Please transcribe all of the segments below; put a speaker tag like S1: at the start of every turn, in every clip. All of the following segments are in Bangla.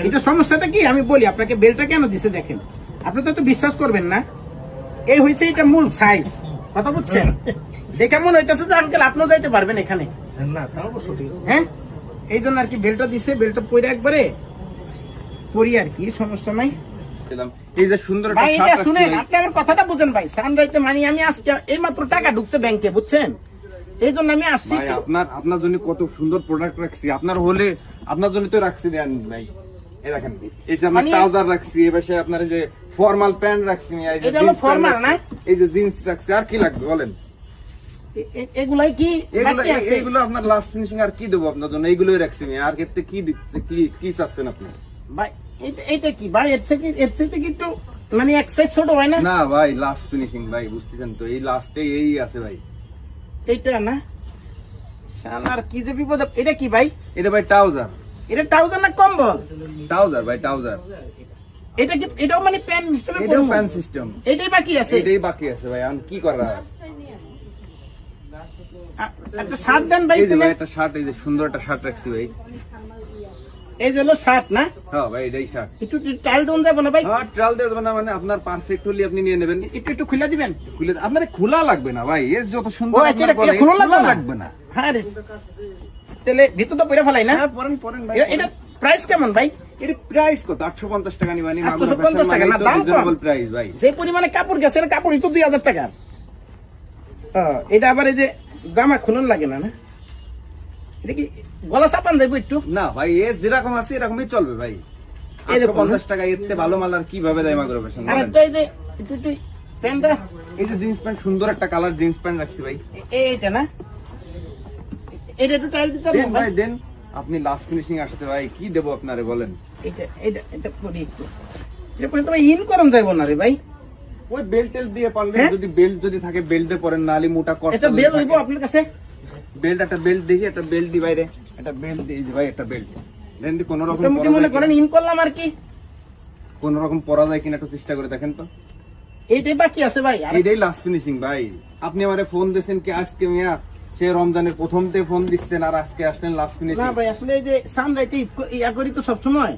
S1: এটা সমস্যাটা কি আমি বলি আপনাকে, বেলটা কেন দিছে দেখেন, আপনি তো বিশ্বাস করবেন না। এই হয়েছে এটা মূল সাইজ, কথা বুঝছেন? দেখে মনে হইতেছে যে আঙ্কেল আপনিও যাইতে পারবেন এখানে
S2: না, তাও অবশ্য ঠিক আছে।
S1: হ্যাঁ, এই জন্য আর কি বেলটা দিছে। বেলটা পরে একবারে পরি আর কি, সমস্যা নাই।
S3: এই যে সুন্দর একটা
S1: ভাই এটা
S3: শার্ট
S1: শুনেন,
S3: রাখছি
S1: আপনি আমার কথাটা বুঝেন ভাই। সানরাইতে মানে আমি আজকে এই মাত্র টাকা ঢুকছে ব্যাংকে, বুঝছেন? এই জন্য আমি আসছি
S3: ভাই,
S1: তো।
S3: আপনার জন্য কত সুন্দর প্রোডাক্ট রাখছি, আপনার হলে আপনার জন্য তো রাখছি দেন ভাই। এই দেখেন, এই যে আপনার
S1: মানে-
S3: ট্রাউজার রাখছি, এবারে আপনার এই যে ফর্মাল প্যান্ট রাখছি, এই যে
S1: এটা হলো
S3: জিন্স প্যান্ট
S1: formal
S3: রাখছি,
S1: না?
S3: এই যে জিন্স রাখছি, আর কি লাগবে বলেন?
S1: এগুলাই কি
S3: এগুলো
S1: বাকি আছে?
S3: এগুলো আপনার লাস্ট ফিনিশিং, আর কি দেবো আপনার জন্য? এইগুলোই রাখছি আমি, আর ক্ষেত্রে কি দিচ্ছে, কি চাচ্ছেন আপনি?
S1: ভাই এটা কি ভাই, এর থেকে কি একটু মানে এক সাইজ ছোট হয় না?
S3: না ভাই, লাস্ট ফিনিশিং ভাই, বুঝতেছেন তো, এই লাস্টে এই আছে ভাই।
S1: এইটা না শালার কি যে বিপদ। এটা কি ভাই?
S3: এটা ভাই ট্রাউজার,
S1: এটা ট্রাউজার না কম্বল?
S3: ট্রাউজার ভাই, ট্রাউজার।
S1: এটা কি, এটাও মানে প্যান্ট হিসেবে
S3: এটাও
S1: পরবো?
S3: প্যান্ট সিস্টেম,
S1: এটাই বাকি আছে।
S3: এটাই বাকি আছে ভাই, আমি কি করা?
S1: একটা শার্ট দেন ভাই।
S3: এই যে
S1: তুমি।
S3: ভাই একটা শার্ট, এই যে সুন্দর একটা শার্ট রাখছি ভাই।
S1: এই যে হলো শার্ট না,
S3: হ্যাঁ ভাই, এটাই শার্ট।
S1: একটু টাইল দেন যাবো না ভাই?
S3: হ্যাঁ, ট্রাল দিয়ে দেবেন না, মানে আপনার পারফেক্ট হলে আপনি নিয়ে নেবেন।
S1: একটু খুলে দিবেন।
S3: খুলে আপনার খোলা লাগবে না ভাই, এর যত
S1: ও
S3: সুন্দর
S1: আচ্ছা,
S3: আপনার বলে,
S1: এটা খোলা
S3: খোলা
S1: লাগবে
S3: লাগবে না।
S1: হ্যাঁ রে, তাহলে ভিতর তো পরে ফেলাই না?
S3: হ্যাঁ, পরেন ভাই।
S1: এটা প্রাইস কেমন ভাই?
S3: এর প্রাইস কত? 850 টাকা নিবানি,
S1: 850 টাকা না, দাম কম।
S3: রিজনেবল প্রাইস ভাই।
S1: যে পরিমাণে কাপড় গেছে না, কাপড়ই তো 2000 টাকা। এটা আবার এই যে জামা খুলন লাগে না, না এটা কি গলা চাপান যাইব একটু?
S3: না ভাই, এ যেরকম আছে এরকমই চলবে ভাই।
S1: এরকম না?
S3: 850 টাকা, এর থেকে ভালো মাল আর কিভাবে দেয় মাগর পেশন
S1: আর
S3: বলেন?
S1: একটা এই যে একটু প্যান্টটা,
S3: এই যে জিন্স প্যান্ট, সুন্দর একটা কালার জিন্স প্যান্ট রাখছি ভাই।
S1: এইটা না, এটা একটু টাইল দিতে
S3: দেন
S1: হবে
S3: ভাই
S1: ভাই।
S3: দেন, আপনি লাস্ট ফিনিশিং আসছে ভাই, কি দেবো আপনারে বলেন?
S1: এটা পরি একটু। এটা পরে তো ভাই ইন করন যাইব না রে ভাই।
S3: ওই বেল্ট টেল দিয়ে পারলে,
S1: হ্যাঁ?
S3: যদি বেল্ট যদি থাকে বেল্ট দিয়ে পরেন, নাহলে মোটা কষ্ট।
S1: এটা বেল হইব আপনার কাছে?
S3: বেল্ট, একটা বেল্ট দেখি, একটা বেল্ট দি বাইরে, একটা বেল্ট দিয়ে ভাই, একটা বেল্ট দেন দি, কোন রকম
S1: মোটামুটি মনে করেন ইন করলাম আর কি।
S3: কোন রকম পরা যায় কিনা একটু চেষ্টা করে দেখেন তো।
S1: এইটাই বাকি আছে ভাই। আর
S3: এটাই লাস্ট ফিনিশিং ভাই। আপনি আমারে ফোন দিয়েছেন কি আজকে মিয়া, সে রমজানের প্রথমতে ফোন দিচ্ছেন, আর আজকে আসলেন লাস্ট
S1: না
S3: ফিনিশিং।
S1: ভাই, আসলে এই যে সামরাইতে ইয়া করি তো সবসময়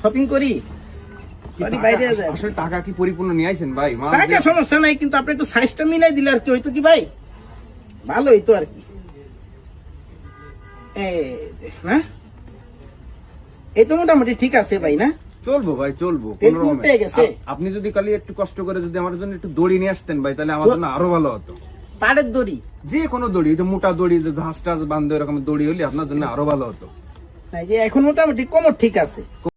S1: শপিং করি, বাড়ি বাইরে যায়।
S3: আসলে টাকা কি পরিপূর্ণ নিয়ে আইছেন ভাই? মাল
S1: টাকা
S3: দিয়ে-
S1: সমস্যা নাই, কিন্তু আপনি একটু সাইজটা মিলাই দিলে আর কি হইতো কি ভাই, ভালো হইতো আর কি। না এই তো মোটামুটি ঠিক আছে ভাই না?
S3: চলবো ভাই, চলবো
S1: তেল
S3: কোন রকমে।
S1: উঠে গেছে।
S3: আপনি যদি কালি একটু কষ্ট করে যদি আমার জন্য একটু দড়ি নিয়ে আসতেন ভাই, তাহলে আমার জন্য আরো ভালো হতো।
S1: পাড়ের দড়ি?
S3: যে কোনো দড়ি, যে মোটা দড়ি, যে ঝাঁস টাস বান্ধে এরকম দড়ি হলে আপনার জন্য আরো ভালো হতো।
S1: এই যে এখন মোটামুটি কোমর ঠিক আছে।